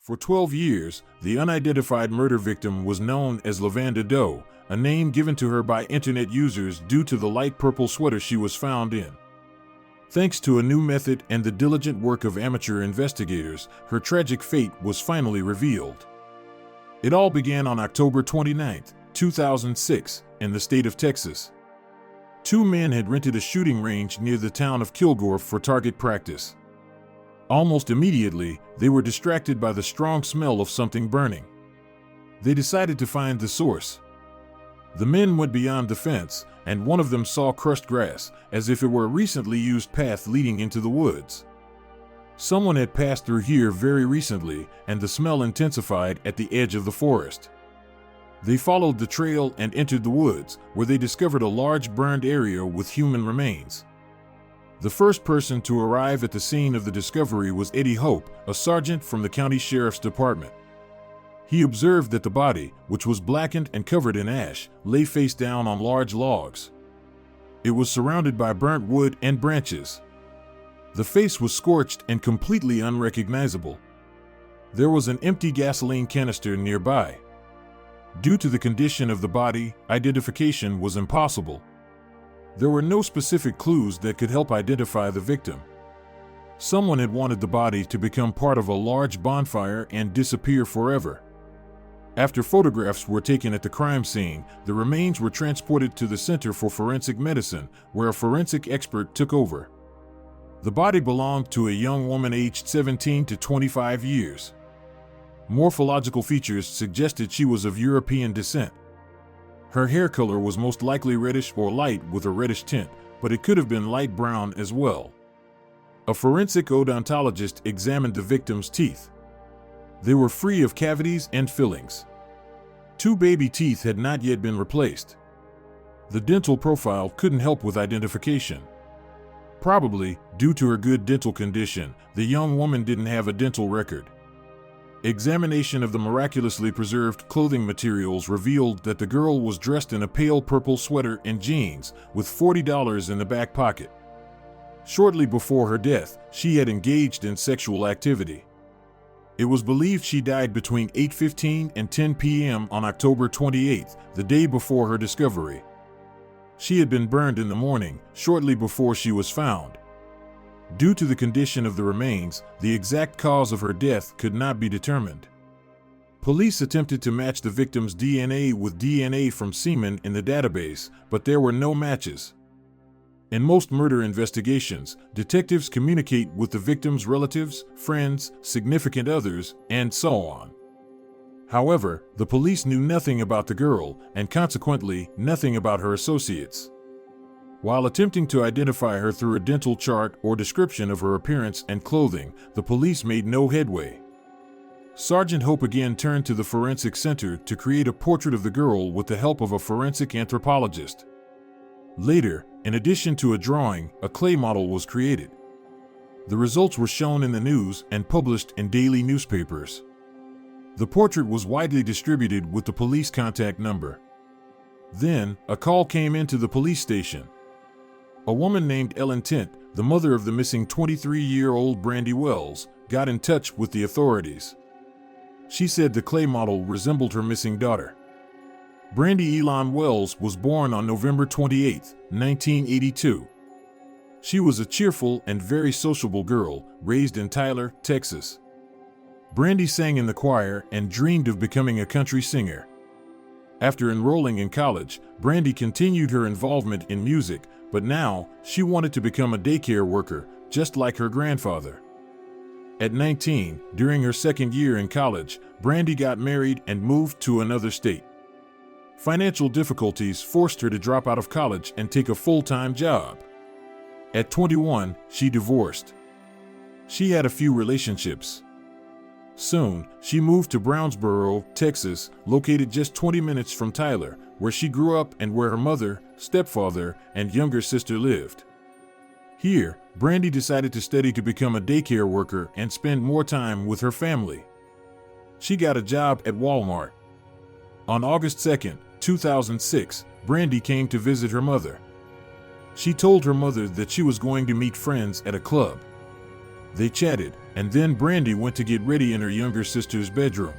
For 12 years, the unidentified murder victim was known as Lavanda Doe, a name given to her by internet users due to the light purple sweater she was found in. Thanks to a new method and the diligent work of amateur investigators, her tragic fate was finally revealed. It all began on October 29, 2006, in the state of Texas. Two men had rented a shooting range near the town of Kilgore for target practice. Almost immediately, they were distracted by the strong smell of something burning. They decided to find the source. The men went beyond the fence, and one of them saw crushed grass, as if it were a recently used path leading into the woods. Someone had passed through here very recently, and the smell intensified at the edge of the forest. They followed the trail and entered the woods, where they discovered a large burned area with human remains. The first person to arrive at the scene of the discovery was Eddie Hope, a sergeant from the county sheriff's department. He observed that the body, which was blackened and covered in ash, lay face down on large logs. It was surrounded by burnt wood and branches. The face was scorched and completely unrecognizable. There was an empty gasoline canister nearby. Due to the condition of the body, identification was impossible. There were no specific clues that could help identify the victim. Someone had wanted the body to become part of a large bonfire and disappear forever. After photographs were taken at the crime scene, the remains were transported to the Center for Forensic Medicine, where a forensic expert took over. The body belonged to a young woman aged 17 to 25 years. Morphological features suggested she was of European descent. Her hair color was most likely reddish or light with a reddish tint, but it could have been light brown as well. A forensic odontologist examined the victim's teeth. They were free of cavities and fillings. Two baby teeth had not yet been replaced. The dental profile couldn't help with identification. Probably, due to her good dental condition, the young woman didn't have a dental record. Examination of the miraculously preserved clothing materials revealed that the girl was dressed in a pale purple sweater and jeans, with $40 in the back pocket. Shortly before her death, she had engaged in sexual activity. It was believed she died between 8:15 and 10 p.m. on October 28, the day before her discovery. She had been burned in the morning, shortly before she was found. Due to the condition of the remains, the exact cause of her death could not be determined. Police attempted to match the victim's DNA with DNA from semen in the database, but there were no matches. In most murder investigations, detectives communicate with the victim's relatives, friends, significant others, and so on. However, the police knew nothing about the girl, and consequently, nothing about her associates. While attempting to identify her through a dental chart or description of her appearance and clothing, the police made no headway. Sergeant Hope again turned to the Forensic Center to create a portrait of the girl with the help of a forensic anthropologist. Later, in addition to a drawing, a clay model was created. The results were shown in the news and published in daily newspapers. The portrait was widely distributed with the police contact number. Then, a call came into the police station. A woman named Ellen Tent, the mother of the missing 23-year-old Brandy Wells, got in touch with the authorities. She said the clay model resembled her missing daughter. Brandy Elon Wells was born on November 28, 1982. She was a cheerful and very sociable girl, raised in Tyler, Texas. Brandy sang in the choir and dreamed of becoming a country singer. After enrolling in college, Brandy continued her involvement in music, but now she wanted to become a daycare worker, just like her grandfather. At 19, during her second year in college, Brandy got married and moved to another state. Financial difficulties forced her to drop out of college and take a full-time job. At 21, she divorced. She had a few relationships. Soon, she moved to Brownsboro, Texas, located just 20 minutes from Tyler, where she grew up and where her mother, stepfather, and younger sister lived. Here, Brandy decided to study to become a daycare worker and spend more time with her family. She got a job at Walmart. On August 2, 2006, Brandy came to visit her mother. She told her mother that she was going to meet friends at a club. They chatted, and then Brandy went to get ready in her younger sister's bedroom.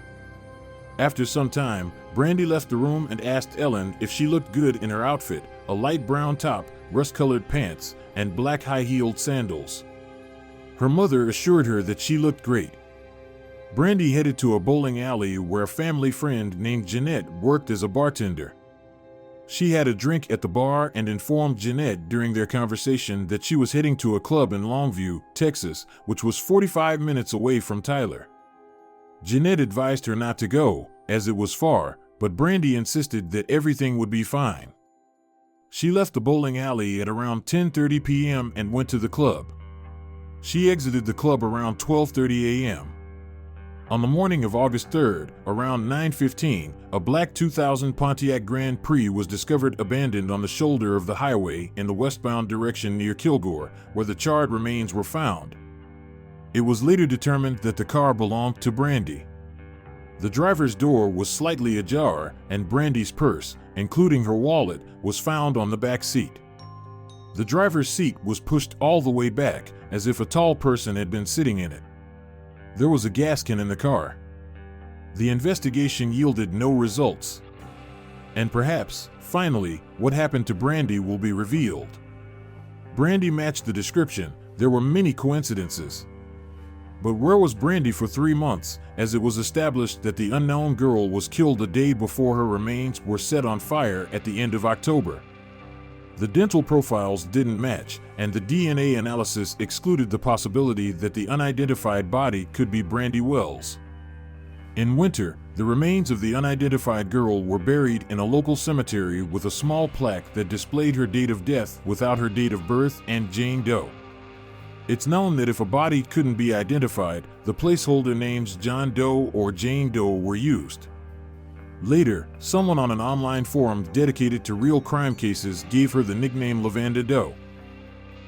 After some time, Brandy left the room and asked Ellen if she looked good in her outfit, a light brown top, rust-colored pants, and black high-heeled sandals. Her mother assured her that she looked great. Brandy headed to a bowling alley where a family friend named Jeanette worked as a bartender. She had a drink at the bar and informed Jeanette during their conversation that she was heading to a club in Longview, Texas, which was 45 minutes away from Tyler. Jeanette advised her not to go, as it was far, but Brandy insisted that everything would be fine. She left the bowling alley at around 10:30 p.m. and went to the club. She exited the club around 12:30 a.m. On the morning of August 3rd, around 9:15, a black 2000 Pontiac Grand Prix was discovered abandoned on the shoulder of the highway in the westbound direction near Kilgore, where the charred remains were found. It was later determined that the car belonged to Brandy. The driver's door was slightly ajar, and Brandy's purse, including her wallet, was found on the back seat. The driver's seat was pushed all the way back, as if a tall person had been sitting in it. There was a gas can in the car. The investigation yielded no results. And perhaps, finally, what happened to Brandy will be revealed. Brandy matched the description. There were many coincidences. But where was Brandy for 3 months, as it was established that the unknown girl was killed the day before her remains were set on fire at the end of October? The dental profiles didn't match, and the DNA analysis excluded the possibility that the unidentified body could be Brandy Wells. In winter, the remains of the unidentified girl were buried in a local cemetery with a small plaque that displayed her date of death without her date of birth and Jane Doe. It's known that if a body couldn't be identified, the placeholder names John Doe or Jane Doe were used. Later, someone on an online forum dedicated to real crime cases gave her the nickname Lavanda Doe.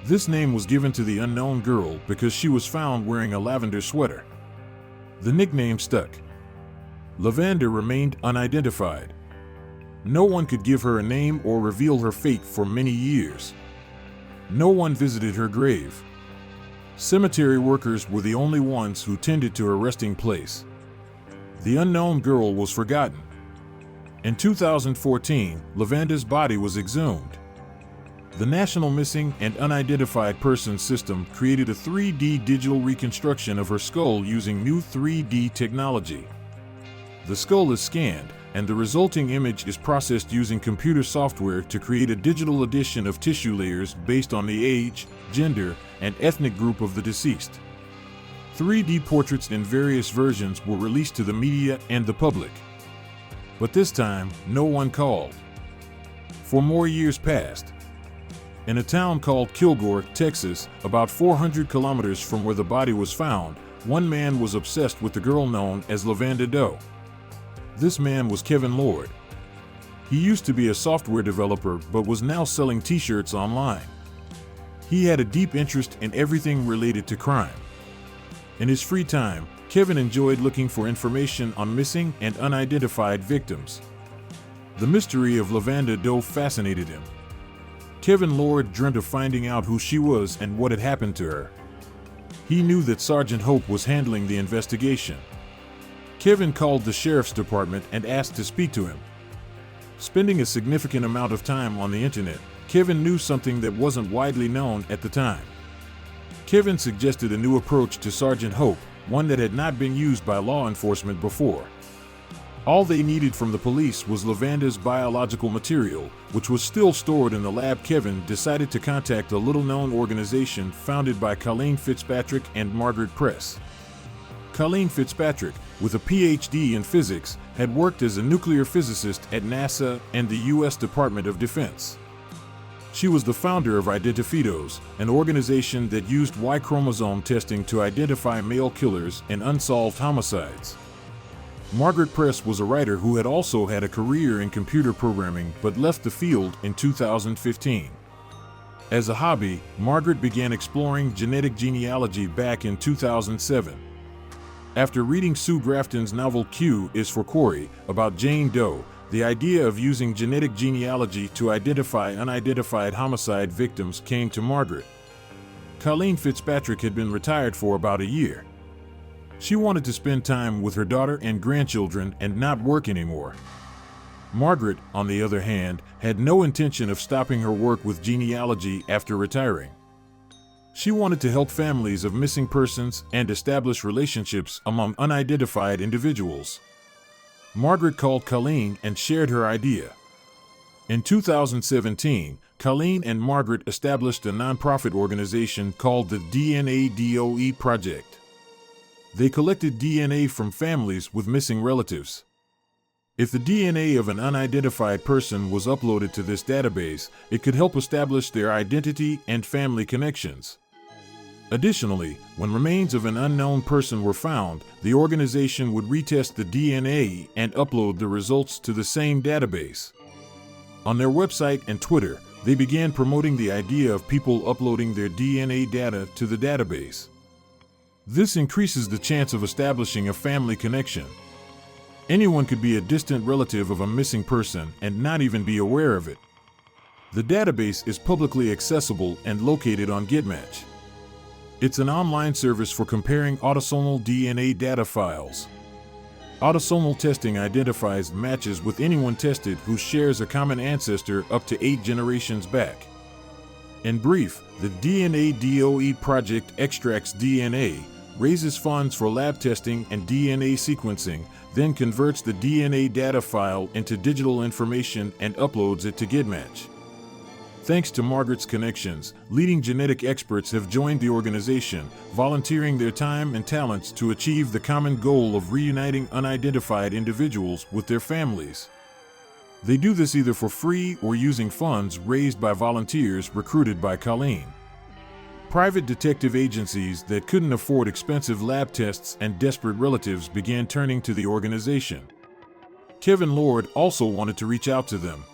This name was given to the unknown girl because she was found wearing a lavender sweater. The nickname stuck. Lavanda remained unidentified. No one could give her a name or reveal her fate for many years. No one visited her grave. Cemetery workers were the only ones who tended to her resting place. The unknown girl was forgotten. In 2014, Lavanda's body was exhumed. The National Missing and Unidentified Persons System created a 3D digital reconstruction of her skull using new 3D technology. The skull is scanned, and the resulting image is processed using computer software to create a digital edition of tissue layers based on the age, gender, and ethnic group of the deceased. 3D portraits in various versions were released to the media and the public. But this time, no one called. For more years passed. In a town called Kilgore, Texas, about 400 kilometers from where the body was found, one man was obsessed with the girl known as Lavanda Doe. This man was Kevin Lord. He used to be a software developer but was now selling t-shirts online. He had a deep interest in everything related to crime. In his free time, Kevin enjoyed looking for information on missing and unidentified victims. The mystery of Lavanda Doe fascinated him. Kevin Lord dreamt of finding out who she was and what had happened to her. He knew that Sergeant Hope was handling the investigation. Kevin called the sheriff's department and asked to speak to him. Spending a significant amount of time on the internet, Kevin knew something that wasn't widely known at the time. Kevin suggested a new approach to Sergeant Hope, one that had not been used by law enforcement before. All they needed from the police was Lavanda's biological material, which was still stored in the lab. Kevin decided to contact a little-known organization founded by Colleen Fitzpatrick and Margaret Press. Colleen Fitzpatrick, with a PhD in physics, had worked as a nuclear physicist at NASA and the U.S. Department of Defense. She was the founder of Identifidos, an organization that used Y chromosome testing to identify male killers and unsolved homicides. Margaret Press was a writer who had also had a career in computer programming but left the field in 2015. As a hobby, Margaret began exploring genetic genealogy back in 2007. After reading Sue Grafton's novel Q is for Corey about Jane Doe, the idea of using genetic genealogy to identify unidentified homicide victims came to Margaret. Colleen Fitzpatrick had been retired for about a year. She wanted to spend time with her daughter and grandchildren and not work anymore. Margaret, on the other hand, had no intention of stopping her work with genealogy after retiring. She wanted to help families of missing persons and establish relationships among unidentified individuals. Margaret called Colleen and shared her idea. In 2017, Colleen and Margaret established a nonprofit organization called the DNA DOE Project. They collected DNA from families with missing relatives. If the DNA of an unidentified person was uploaded to this database, it could help establish their identity and family connections. Additionally, when remains of an unknown person were found, the organization would retest the DNA and upload the results to the same database. On their website and Twitter, they began promoting the idea of people uploading their DNA data to the database. This increases the chance of establishing a family connection. Anyone could be a distant relative of a missing person and not even be aware of it. The database is publicly accessible and located on GetMatch. It's an online service for comparing autosomal DNA data files. Autosomal testing identifies matches with anyone tested who shares a common ancestor up to 8 generations back. In brief, the DNA DOE project extracts DNA, raises funds for lab testing and DNA sequencing, then converts the DNA data file into digital information and uploads it to GetMatch. Thanks to Margaret's connections, leading genetic experts have joined the organization, volunteering their time and talents to achieve the common goal of reuniting unidentified individuals with their families. They do this either for free or using funds raised by volunteers recruited by Colleen. Private detective agencies that couldn't afford expensive lab tests and desperate relatives began turning to the organization. Kevin Lord also wanted to reach out to them.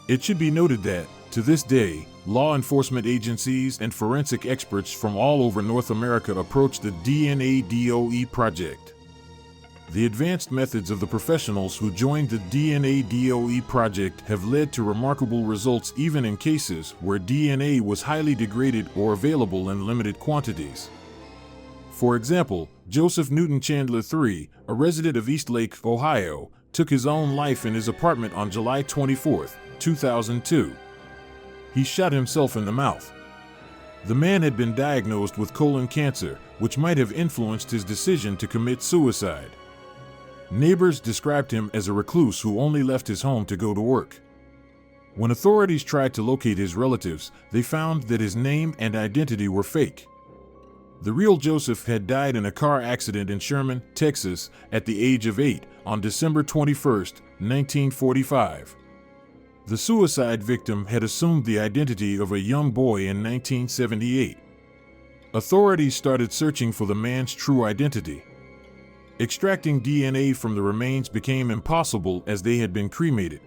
It should be noted that, to this day, law enforcement agencies and forensic experts from all over North America approach the DNA DOE project. The advanced methods of the professionals who joined the DNA DOE project have led to remarkable results even in cases where DNA was highly degraded or available in limited quantities. For example, Joseph Newton Chandler III, a resident of Eastlake, Ohio, took his own life in his apartment on July 24, 2002. He shot himself in the mouth. The man had been diagnosed with colon cancer, which might have influenced his decision to commit suicide. Neighbors described him as a recluse who only left his home to go to work. When authorities tried to locate his relatives, they found that his name and identity were fake. The real Joseph had died in a car accident in Sherman, Texas, at the age of 8, on December 21, 1945. The suicide victim had assumed the identity of a young boy in 1978. Authorities started searching for the man's true identity. Extracting DNA from the remains became impossible as they had been cremated.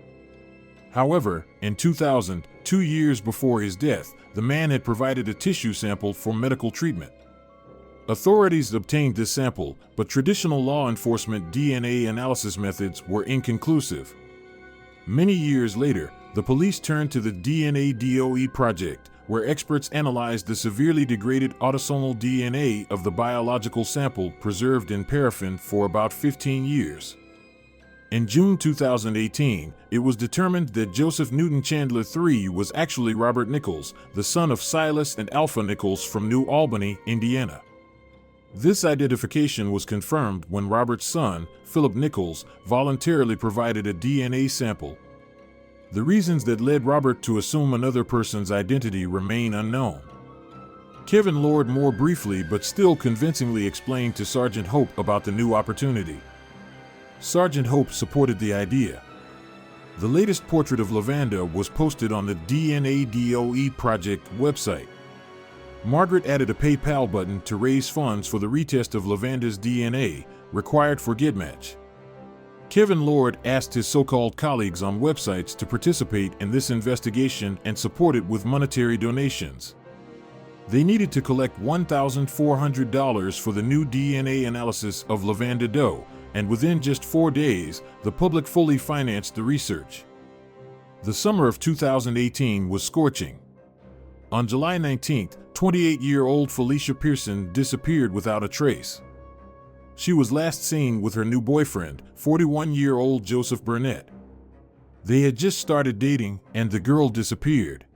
However, in 2000, 2 years before his death, the man had provided a tissue sample for medical treatment. Authorities obtained this sample, but traditional law enforcement DNA analysis methods were inconclusive. Many years later, the police turned to the DNA DOE project, where experts analyzed the severely degraded autosomal DNA of the biological sample preserved in paraffin for about 15 years. In June 2018, it was determined that Joseph Newton Chandler III was actually Robert Nichols, the son of Silas and Alpha Nichols from New Albany, Indiana. This identification was confirmed when Robert's son, Philip Nichols, voluntarily provided a DNA sample. The reasons that led Robert to assume another person's identity remain unknown. Kevin Lord more briefly but still convincingly explained to Sergeant Hope about the new opportunity. Sergeant Hope supported the idea. The latest portrait of Lavanda was posted on the DNA DOE project website. Margaret added a PayPal button to raise funds for the retest of Lavanda's DNA, required for GetMatch. Kevin Lord asked his so-called colleagues on websites to participate in this investigation and support it with monetary donations. They needed to collect $1,400 for the new DNA analysis of Lavanda Doe, and within just 4 days, the public fully financed the research. The summer of 2018 was scorching. On July 19th, 28-year-old Felicia Pearson disappeared without a trace. She was last seen with her new boyfriend, 41-year-old Joseph Burnett. They had just started dating, and the girl disappeared.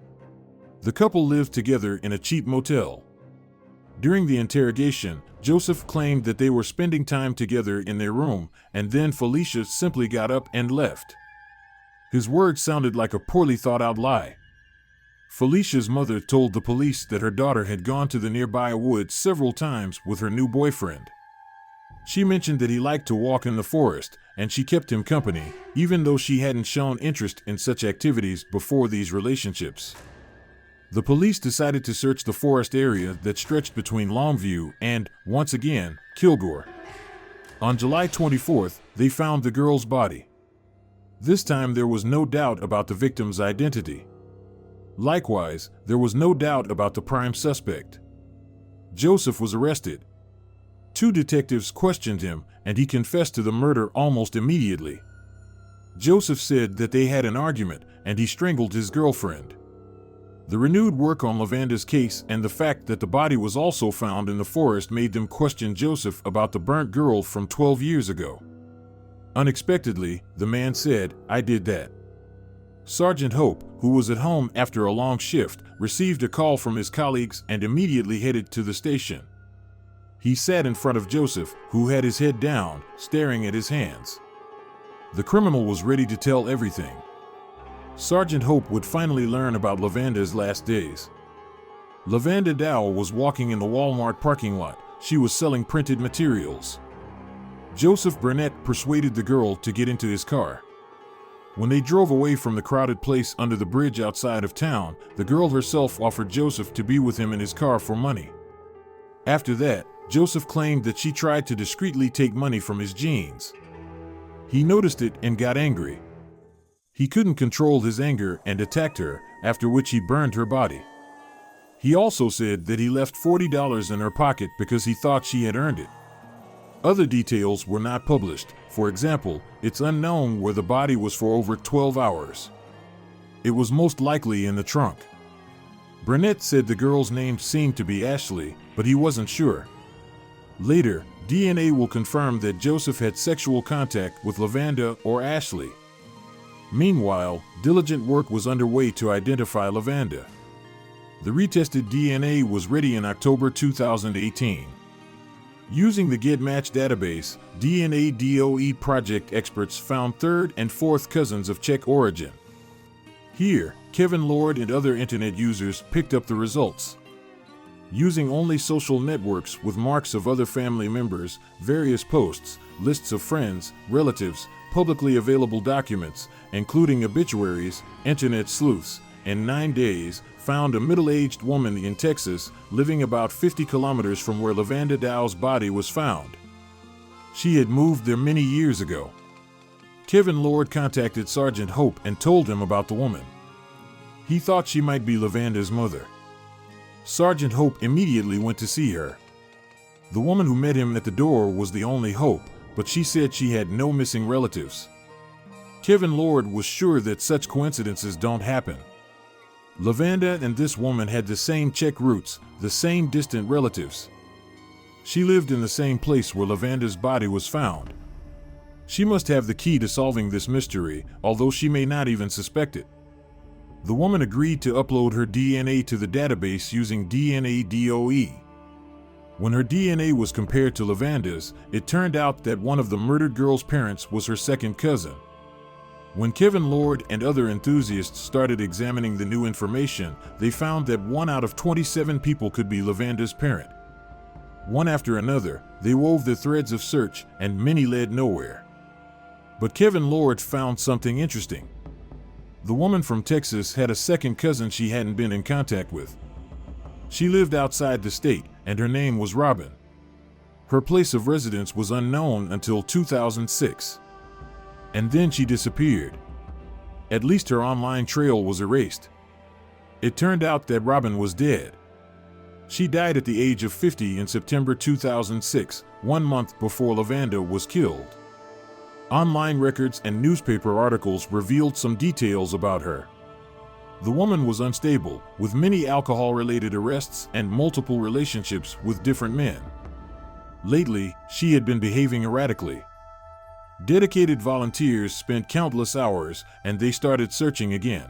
The couple lived together in a cheap motel. During the interrogation, Joseph claimed that they were spending time together in their room, and then Felicia simply got up and left. His words sounded like a poorly thought-out lie. Felicia's mother told the police that her daughter had gone to the nearby woods several times with her new boyfriend. She mentioned that he liked to walk in the forest, and she kept him company, even though she hadn't shown interest in such activities before these relationships. The police decided to search the forest area that stretched between Longview and, once again, Kilgore. On July 24th, they found the girl's body. This time there was no doubt about the victim's identity. Likewise, there was no doubt about the prime suspect. Joseph was arrested. 2 detectives questioned him, and he confessed to the murder almost immediately. Joseph said that they had an argument, and he strangled his girlfriend. The renewed work on Lavanda's case and the fact that the body was also found in the forest made them question Joseph about the burnt girl from 12 years ago. Unexpectedly, the man said, "I did that." Sergeant Hope, who was at home after a long shift, received a call from his colleagues and immediately headed to the station. He sat in front of Joseph, who had his head down, staring at his hands. The criminal was ready to tell everything. Sergeant Hope would finally learn about Lavanda's last days. Lavanda Dow was walking in the Walmart parking lot. She was selling printed materials. Joseph Burnett persuaded the girl to get into his car. When they drove away from the crowded place under the bridge outside of town, the girl herself offered Joseph to be with him in his car for money. After that, Joseph claimed that she tried to discreetly take money from his jeans. He noticed it and got angry. He couldn't control his anger and attacked her, after which he burned her body. He also said that he left $40 in her pocket because he thought she had earned it. Other details were not published. For example, it's unknown where the body was for over 12 hours. It was most likely in the trunk. Burnett said the girl's name seemed to be Ashley, but he wasn't sure. Later, DNA will confirm that Joseph had sexual contact with Lavanda or Ashley. Meanwhile, diligent work was underway to identify Lavanda. The retested DNA was ready in October 2018. Using the GetMatch database, DNA DOE project experts found third and fourth cousins of Czech origin. Here, Kevin Lord and other internet users picked up the results. Using only social networks with marks of other family members, various posts, lists of friends, relatives, publicly available documents, including obituaries, internet sleuths, and 9 days, found a middle-aged woman in Texas living about 50 kilometers from where Lavanda Dow's body was found. She had moved there many years ago. Kevin Lord contacted Sergeant Hope and told him about the woman. He thought she might be Lavanda's mother. Sergeant Hope immediately went to see her. The woman who met him at the door was the only Hope, but she said she had no missing relatives. Kevin Lord was sure that such coincidences don't happen. Lavanda and this woman had the same Czech roots, the same distant relatives. She lived in the same place where Lavanda's body was found. She must have the key to solving this mystery, although she may not even suspect it. The woman agreed to upload her DNA to the database using DNA DOE. When her DNA was compared to Lavanda's, it turned out that one of the murdered girl's parents was her second cousin. When Kevin Lord and other enthusiasts started examining the new information, they found that 1 out of 27 people could be Lavanda's parent. One after another, they wove their threads of search, and many led nowhere. But Kevin Lord found something interesting. The woman from Texas had a second cousin she hadn't been in contact with. She lived outside the state, and her name was Robin. Her place of residence was unknown until 2006. And then she disappeared. At least her online trail was erased. It turned out that Robin was dead. She died at the age of 50 in September 2006, 1 month before Lavanda was killed. Online records and newspaper articles revealed some details about her. The woman was unstable, with many alcohol-related arrests and multiple relationships with different men. Lately, she had been behaving erratically. Dedicated volunteers spent countless hours, and they started searching again.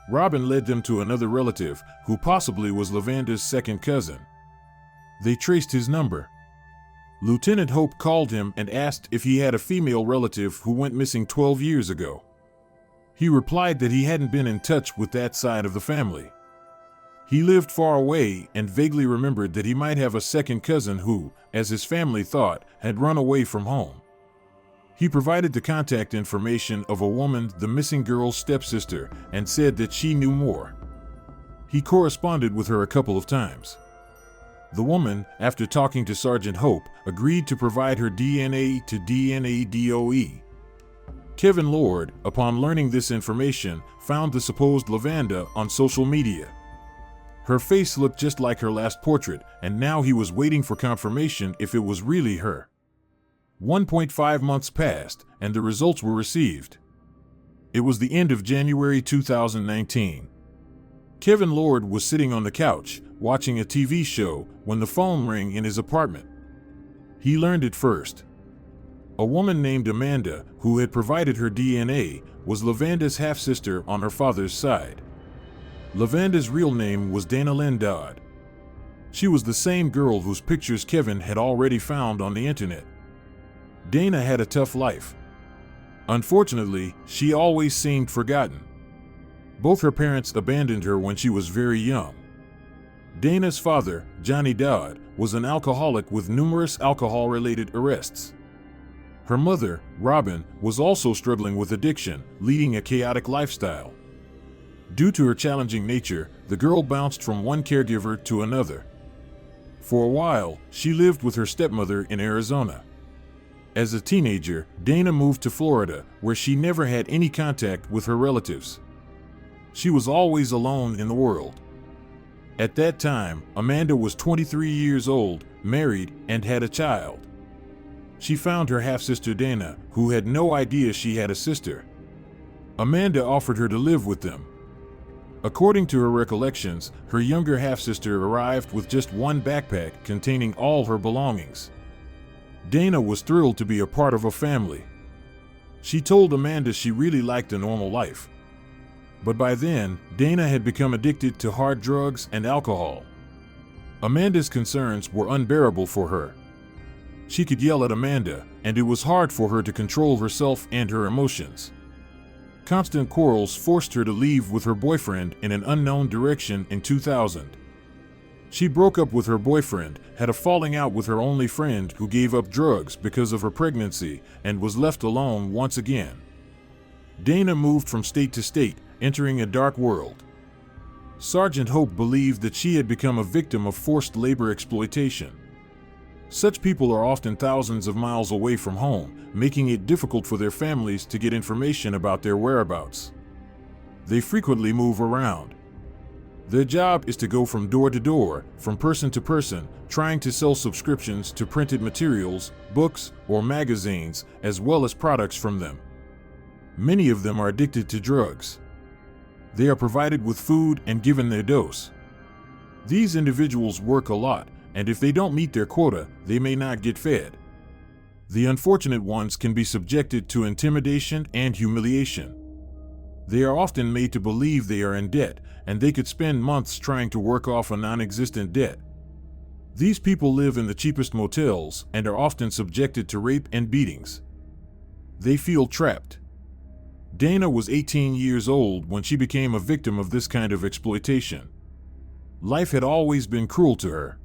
Robin led them to another relative, who possibly was Lavanda's second cousin. They traced his number. Lieutenant Hope called him and asked if he had a female relative who went missing 12 years ago. He replied that he hadn't been in touch with that side of the family. He lived far away and vaguely remembered that he might have a second cousin who, as his family thought, had run away from home. He provided the contact information of a woman, the missing girl's stepsister, and said that she knew more. He corresponded with her a couple of times. The woman, after talking to Sergeant Hope, agreed to provide her DNA to DNA DOE. Kevin Lord, upon learning this information, found the supposed Lavanda on social media. Her face looked just like her last portrait, and now he was waiting for confirmation if it was really her. 1.5 months passed, and the results were received. It was the end of January 2019. Kevin Lord was sitting on the couch, watching a TV show, when the phone rang in his apartment. He learned it first. A woman named Amanda, who had provided her DNA, was Lavanda's half-sister on her father's side. Lavanda's real name was Dana Lynn Dodd. She was the same girl whose pictures Kevin had already found on the internet. Dana had a tough life. Unfortunately, she always seemed forgotten. Both her parents abandoned her when she was very young. Dana's father, Johnny Dodd, was an alcoholic with numerous alcohol-related arrests. Her mother, Robin, was also struggling with addiction, leading a chaotic lifestyle. Due to her challenging nature, the girl bounced from one caregiver to another. For a while, she lived with her stepmother in Arizona. As a teenager, Dana moved to Florida, where she never had any contact with her relatives. She was always alone in the world. At that time, Amanda was 23 years old, married, and had a child. She found her half-sister Dana, who had no idea she had a sister. Amanda offered her to live with them. According to her recollections, her younger half-sister arrived with just one backpack containing all her belongings. Dana was thrilled to be a part of a family. She told Amanda she really liked a normal life. But by then, Dana had become addicted to hard drugs and alcohol. Amanda's concerns were unbearable for her. She could yell at Amanda, and it was hard for her to control herself and her emotions. Constant quarrels forced her to leave with her boyfriend in an unknown direction in 2000. She broke up with her boyfriend, had a falling out with her only friend who gave up drugs because of her pregnancy, and was left alone once again. Dana moved from state to state, entering a dark world. Sergeant Hope believed that she had become a victim of forced labor exploitation. Such people are often thousands of miles away from home, making it difficult for their families to get information about their whereabouts. They frequently move around. Their job is to go from door to door, from person to person, trying to sell subscriptions to printed materials, books, or magazines, as well as products from them. Many of them are addicted to drugs. They are provided with food and given their dose. These individuals work a lot, and if they don't meet their quota, they may not get fed. The unfortunate ones can be subjected to intimidation and humiliation. They are often made to believe they are in debt, and they could spend months trying to work off a non-existent debt. These people live in the cheapest motels and are often subjected to rape and beatings. They feel trapped. Dana was 18 years old when she became a victim of this kind of exploitation. Life had always been cruel to her.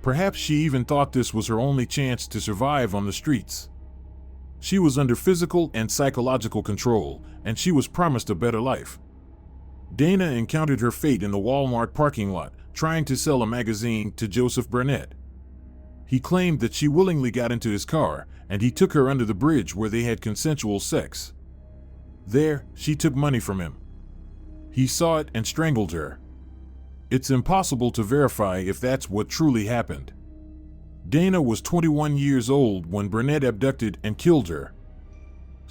Perhaps she even thought this was her only chance to survive on the streets. She was under physical and psychological control, and she was promised a better life. Dana encountered her fate in the Walmart parking lot, trying to sell a magazine to Joseph Burnett. He claimed that she willingly got into his car, and he took her under the bridge where they had consensual sex. There, she took money from him. He saw it and strangled her. It's impossible to verify if that's what truly happened. Dana was 21 years old when Burnett abducted and killed her.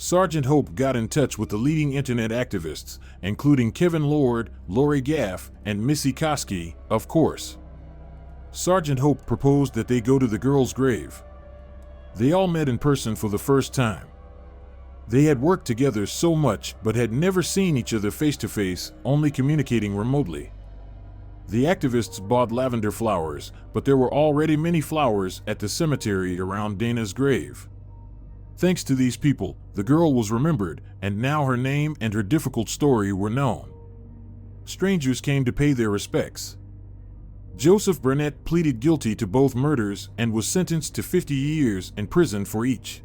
Sergeant Hope got in touch with the leading internet activists, including Kevin Lord, Lori Gaff, and Missy Koski, of course. Sergeant Hope proposed that they go to the girl's grave. They all met in person for the first time. They had worked together so much but had never seen each other face to face, only communicating remotely. The activists bought lavender flowers, but there were already many flowers at the cemetery around Dana's grave. Thanks to these people, the girl was remembered, and now her name and her difficult story were known. Strangers came to pay their respects. Joseph Burnett pleaded guilty to both murders and was sentenced to 50 years in prison for each.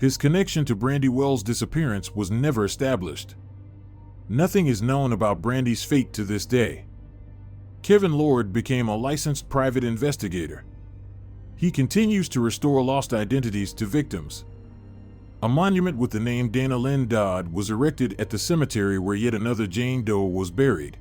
His connection to Brandy Wells' disappearance was never established. Nothing is known about Brandy's fate to this day. Kevin Lord became a licensed private investigator. He continues to restore lost identities to victims. A monument with the name Dana Lynn Dodd was erected at the cemetery where yet another Jane Doe was buried.